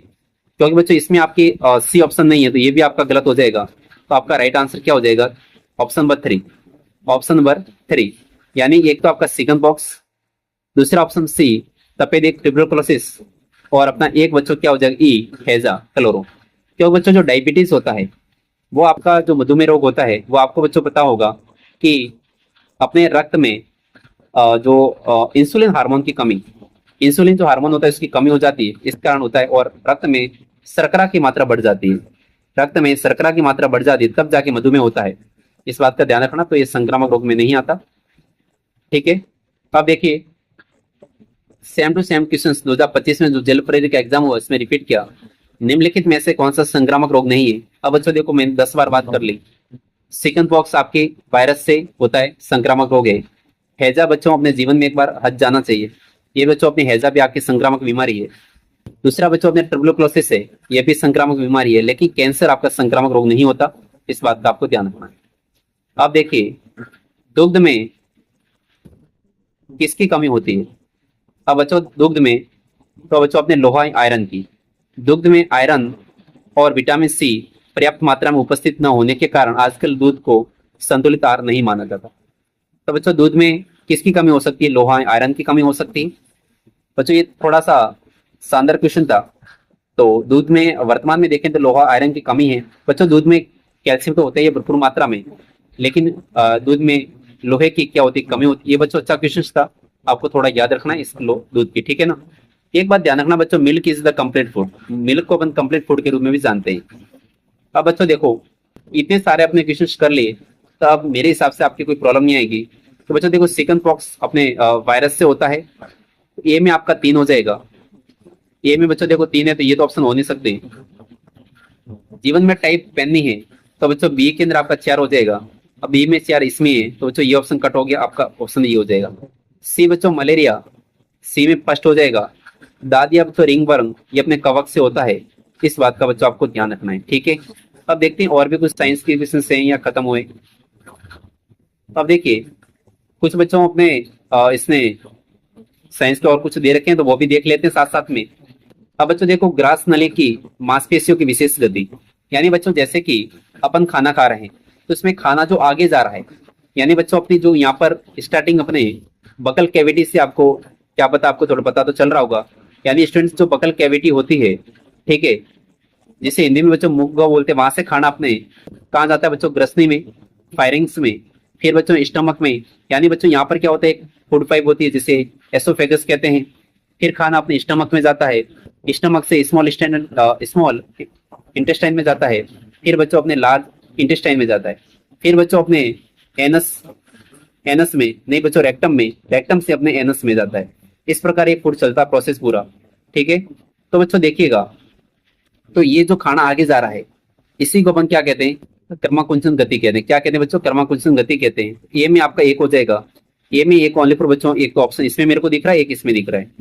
क्योंकि बच्चों इसमें आपकी सी ऑप्शन नहीं है, तो ये भी आपका गलत हो जाएगा। तो आपका राइट आंसर क्या हो जाएगा, ऑप्शन नंबर 3, ऑप्शन नंबर 3, यानी एक तो आपका चिकन पॉक्स, दूसरा ऑप्शन सी तपेदिक ट्यूबरकुलोसिस, और अपना एक बच्चों क्या हो जाएगा ई हैजा क्लोरो। क्योंकि बच्चों जो डायबिटीज होता है वो आपका जो मधुमेह रोग होता है, वो आपको बच्चों पता होगा कि अपने रक्त में जो इंसुलिन हार्मोन की कमी, इंसुलिन जो हार्मोन होता है उसकी कमी हो जाती है, इस कारण होता है, और रक्त में शर्करा की मात्रा बढ़ जाती है, रक्त में शर्करा की मात्रा बढ़ जाती है, तब जाके मधुमेह होता है। इस बात का ध्यान रखना, तो ये संक्रामक रोग में नहीं आता, ठीक है। अब देखिए सेम टू सेम क्वेश्चन 2025 में जो जेल प्रेरी का एग्जाम हुआ इसमें रिपीट किया, निम्नलिखित में से कौन सा संक्रामक रोग नहीं है। अब बच्चों देखो मैंने 10 बार बात कर ली, चिकन पॉक्स आपके वायरस से होता है, संक्रामक रोग है। हैजा बच्चों अपने जीवन में एक बार हज जाना चाहिए, ये बच्चों अपनी हैजा भी आपकी संक्रामक बीमारी है। दूसरा बच्चों अपने ट्यूबरकुलोसिस है, ये भी संक्रामक बीमारी है, लेकिन कैंसर आपका संक्रामक रोग नहीं होता, इस बात का आपको ध्यान रखना है। अब देखिए दुग्ध में किसकी कमी होती है? अब बच्चों दुग्ध में, तो बच्चों अपने लोहा आयरन की, दुग्ध में आयरन और विटामिन सी पर्याप्त मात्रा में उपस्थित न होने के कारण आजकल दूध को संतुलित आहार नहीं माना जाता। तो बच्चों दूध में किसकी कमी हो सकती है? लोहा आयरन की कमी हो सकती है। बच्चों ये थोड़ा सा शानदार क्वेश्चन था। तो दूध में वर्तमान में देखें तो लोहा आयरन की कमी है। बच्चों दूध में कैल्शियम तो होता है भरपूर मात्रा में, लेकिन दूध में लोहे की क्या होती है? कमी होती है। ये बच्चों अच्छा क्वेश्चन था, आपको थोड़ा याद रखना है इस दूध की, ठीक है ना। एक बात ध्यान रखना बच्चों, milk is the complete food, milk को अपन कंप्लीट फूड के रूप में भी जानते हैं। अब बच्चों देखो, इतने सारे अपने क्वेश्चन कर लिए, तो अब मेरे हिसाब से आपकी कोई प्रॉब्लम नहीं आएगी। तो बच्चों देखो, चिकन पॉक्स अपने वायरस से होता है। ए में आपका 3 हो जाएगा। ए में बच्चों देखो 3 है, तो ये तो ऑप्शन हो नहीं सकते। जीवन में टाइप पहननी है, तो बच्चों बी के अंदर आपका 4 हो जाएगा। अब बी में 4 इसमें है, तो बच्चों ये ऑप्शन कट हो गया, आपका ऑप्शन ये हो जाएगा। सी बच्चों मलेरिया, सी में फर्स्ट हो जाएगा। दादिया बच्चों रिंग वर्म, ये अपने कवक से होता है। इस बात का बच्चों आपको ध्यान रखना है, ठीक है। अब देखते हैं और भी कुछ साइंस के क्वेश्चन हैं या खत्म हुए। अब देखिए, कुछ बच्चों अपने इसने साइंस के और कुछ दे रखे हैं, तो वो भी देख लेते हैं साथ साथ में। अब बच्चों देखो, ग्रास नली की मांसपेशियों की विशेष गति, यानी बच्चों जैसे कि अपन खाना खा रहे हैं, तो इसमें खाना जो आगे जा रहा है, यानी बच्चों अपनी जो यहाँ पर स्टार्टिंग अपने बकल कैविटी से, आपको क्या पता, आपको थोड़ा पता तो चल रहा होगा। यानी स्टूडेंट्स जो बकल कैविटी होती है, ठीक है, जिसे हिंदी में बच्चों मुख बोलते हैं, वहां से खाना अपने कहाँ जाता है बच्चों? ग्रसनी में, फायरिंग्स में, फिर बच्चों स्टमक में। यानी बच्चों यहाँ पर क्या होता है? एक फूड पाइप होती है जिसे एसोफेगस कहते हैं। फिर खाना अपने स्टमक में जाता है, स्टमक से स्मॉल इंटेस्टाइन में जाता है, फिर बच्चों अपने लार्ज इंटेस्टाइन में जाता है, फिर बच्चों अपने एनस में नहीं बच्चों, रेक्टम में, रेक्टम से अपने एनस में जाता है। इस प्रकार एक फूड चलता है प्रोसेस पूरा, ठीक है। तो बच्चों देखिएगा, तो ये जो खाना आगे जा रहा है, इसी को अपन क्या कहते हैं? कर्माकुंचन गति कहते हैं। क्या कहते हैं बच्चों? कर्माकुंचन गति कहते हैं। ये में आपका 1 हो जाएगा। ये में एक ओनली फॉर बच्चों, एक तो ऑप्शन इसमें मेरे को दिख रहा है, एक इसमें दिख रहा है।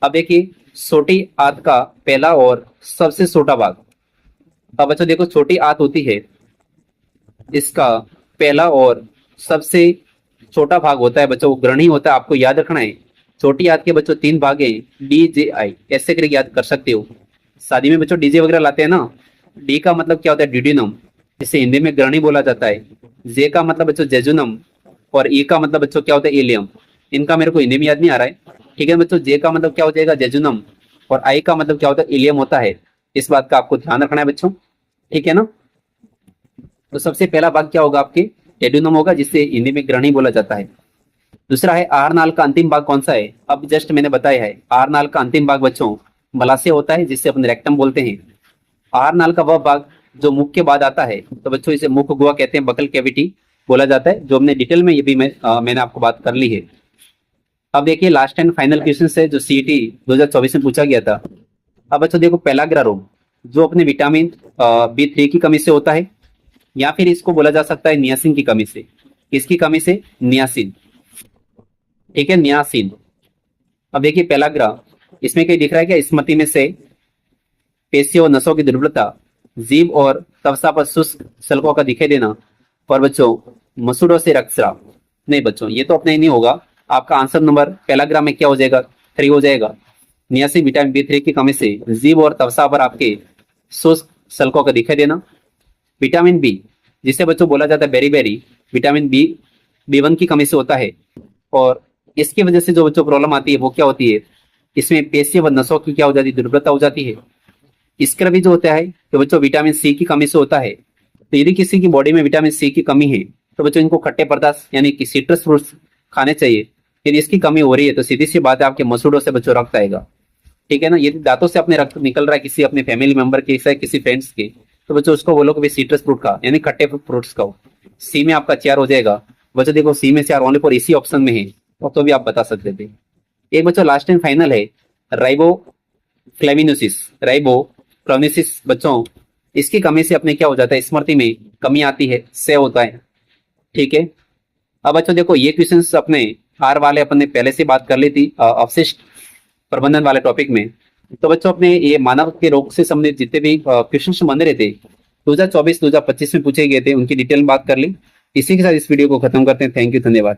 अब देखिए, छोटी आंत का पहला और सबसे छोटा भाग। अब बच्चों देखो, छोटी आंत होती है, इसका पहला और सबसे छोटा भाग होता है बच्चों, वो ग्रहणी होता है। आपको याद रखना है, छोटी आंत के बच्चों 3 भाग है, डी जे आई, ऐसे करके याद कर सकते हो। शादी में बच्चों डीजे वगैरह लाते हैं ना। डी का मतलब क्या होता है? ड्यूडिनम, जिसे हिंदी में ग्रहणी बोला जाता है। जे का मतलब बच्चों जेजुनम, और ई का मतलब बच्चों क्या होता है? इलियम। इनका मेरे को हिंदी में याद नहीं आ रहा है, ठीक है बच्चों। जे का मतलब क्या हो जाएगा? जेजुनम, और आई का मतलब क्या होता है? इलियम होता है। इस बात का आपको ध्यान रखना है बच्चों, ठीक है ना। तो सबसे पहला भाग क्या होगा? आपके टेडुनम होगा, जिससे हिंदी में ग्रहणी बोला जाता है। दूसरा है आहार नाल का अंतिम भाग कौन सा है? अब जस्ट मैंने बताया है, आहार नाल का अंतिम भाग बच्चों मलाशय होता है, जिससे अपन रेक्टम बोलते हैं। आहार नाल का वह भाग जो मुख के बाद आता है, तो बच्चों इसे मुख गुहा कहते हैं, बकल कैविटी बोला जाता है, जो हमने डिटेल में ये भी मैंने आपको बात कर ली है। अब देखिए, लास्ट एंड फाइनल क्वेश्चन है जो सीईटी 2024 में पूछा गया था। अब बच्चों देखो, पेलाग्रा रोग जो अपने विटामिन B3 की कमी से होता है, या फिर इसको बोला जा सकता है नियासिन की कमी से। किसकी कमी से? नियासिन, ठीक है, नियासिन। अब देखिए पेलाग्रा, इसमें क्या दिख रहा है? क्या स्मृति में से पेशियों और नसों की दुर्बलता, जीभ और तवचा पर शुष्क सलकों का दिखाई देना, और बच्चों मसूड़ों से रक्तस्राव। नहीं बच्चों, ये तो अपने नहीं होगा। आपका आंसर नंबर पेलाग्रा में क्या हो जाएगा? 3 हो जाएगा। नियासिन विटामिन B3 की कमी से जीभ और तवचा पर आपके शुष्क सलकों का दिखाई देना। विटामिन बी, जिसे बच्चों बोला जाता है बेरी, विटामिन B1 की कमी से होता है, और इसकी वजह से जो बच्चों प्रॉब्लम आती है वो क्या होती है? इसमें पेशियों व नसों की क्या हो जाती है? दुर्बलता हो जाती है। इसका भी जो होता है तो बच्चों विटामिन सी की कमी से होता है। तो यदि किसी की बॉडी में विटामिन सी की कमी है, तो बच्चों इनको खट्टे पदार्थ यानी कि सिट्रस फ्रूट्स खाने चाहिए। यदि इसकी कमी हो रही है, तो सीधी सी बात है, आपके मसूड़ों से बच्चों रक्त आएगा, ठीक है ना। यदि दांतों से अपने रक्त निकल रहा है किसी अपने फैमिली मेंबर के, किसी फ्रेंड्स के, तो बच्चों उसको बोलो कि सिट्रस फ्रूट खा, यानी खट्टे फ्रूट्स खाओ। सी में आपका 4 हो जाएगा। बच्चों देखो, सी में 4 ओनली फॉर इसी ऑप्शन में है, तो भी आप बता सकते थे। एक बच्चों लास्ट एंड फाइनल है राइबोफ्लेविनोसिस, राइबोफ्लेविनोसिस बच्चों इसकी कमी से अपने क्या हो जाता है? स्मृति में कमी आती है, से होता है, ठीक है। अब बच्चों देखो, ये क्वेश्चंस अपने आर वाले अपन ने पहले से बात कर ली थी अवशिष्ट प्रबंधन वाले टॉपिक में। तो बच्चों अपने ये मानव के रोग से संबंधित जितने भी क्वेश्चन बन रहे थे 2024-2025 में पूछे गए थे, उनकी डिटेल बात कर ली। इसी के साथ इस वीडियो को खत्म करते हैं। थैंक यू, धन्यवाद।